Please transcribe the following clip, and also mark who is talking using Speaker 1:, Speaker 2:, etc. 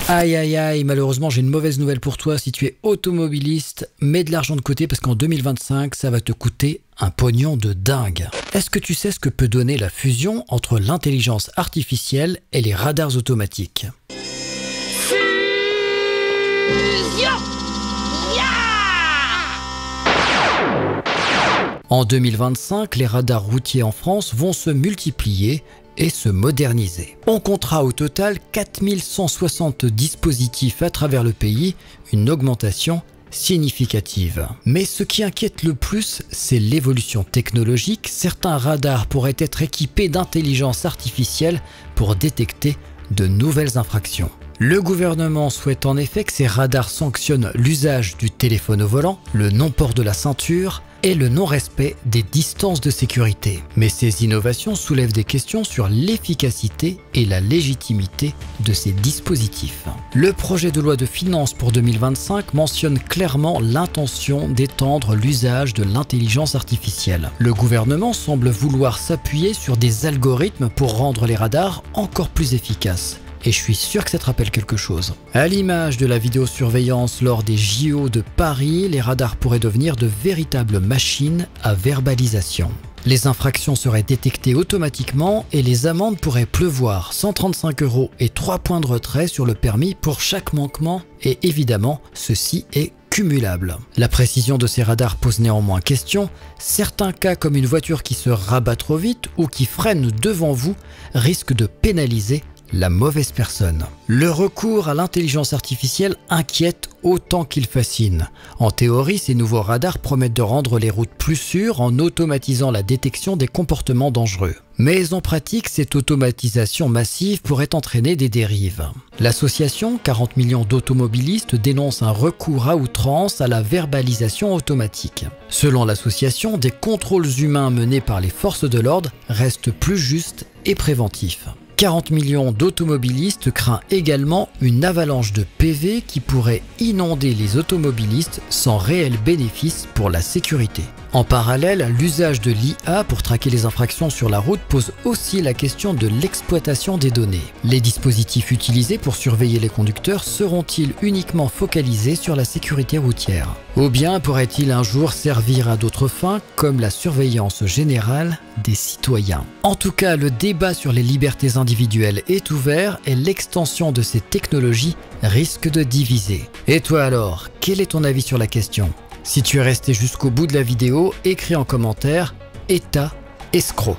Speaker 1: Aïe aïe aïe, malheureusement j'ai une mauvaise nouvelle pour toi si tu es automobiliste, mets de l'argent de côté parce qu'en 2025 ça va te coûter un pognon de dingue. Est-ce que tu sais ce que peut donner la fusion entre l'intelligence artificielle et les radars automatiques?
Speaker 2: Fusion!
Speaker 1: En 2025, les radars routiers en France vont se multiplier et se moderniser. On comptera au total 4160 dispositifs à travers le pays, une augmentation significative. Mais ce qui inquiète le plus, c'est l'évolution technologique. Certains radars pourraient être équipés d'intelligence artificielle pour détecter de nouvelles infractions. Le gouvernement souhaite en effet que ces radars sanctionnent l'usage du téléphone au volant, le non-port de la ceinture et le non-respect des distances de sécurité. Mais ces innovations soulèvent des questions sur l'efficacité et la légitimité de ces dispositifs. Le projet de loi de finances pour 2025 mentionne clairement l'intention d'étendre l'usage de l'intelligence artificielle. Le gouvernement semble vouloir s'appuyer sur des algorithmes pour rendre les radars encore plus efficaces. Et je suis sûr que ça te rappelle quelque chose. À l'image de la vidéosurveillance lors des JO de Paris, les radars pourraient devenir de véritables machines à verbalisation. Les infractions seraient détectées automatiquement et les amendes pourraient pleuvoir, 135 € et 3 points de retrait sur le permis pour chaque manquement, et évidemment, ceci est cumulable. La précision de ces radars pose néanmoins question. Certains cas comme une voiture qui se rabat trop vite ou qui freine devant vous risquent de pénaliser la mauvaise personne. Le recours à l'intelligence artificielle inquiète autant qu'il fascine. En théorie, ces nouveaux radars promettent de rendre les routes plus sûres en automatisant la détection des comportements dangereux. Mais en pratique, cette automatisation massive pourrait entraîner des dérives. L'association 40 millions d'automobilistes dénonce un recours à outrance à la verbalisation automatique. Selon l'association, des contrôles humains menés par les forces de l'ordre restent plus justes et préventifs. 40 millions d'automobilistes craignent également une avalanche de PV qui pourrait inonder les automobilistes sans réel bénéfice pour la sécurité. En parallèle, l'usage de l'IA pour traquer les infractions sur la route pose aussi la question de l'exploitation des données. Les dispositifs utilisés pour surveiller les conducteurs seront-ils uniquement focalisés sur la sécurité routière? Ou bien pourraient-ils un jour servir à d'autres fins comme la surveillance générale des citoyens? En tout cas, le débat sur les libertés individuelles est ouvert et l'extension de ces technologies risque de diviser. Et toi alors, quel est ton avis sur la question? Si tu es resté jusqu'au bout de la vidéo, écris en commentaire « État escroc ».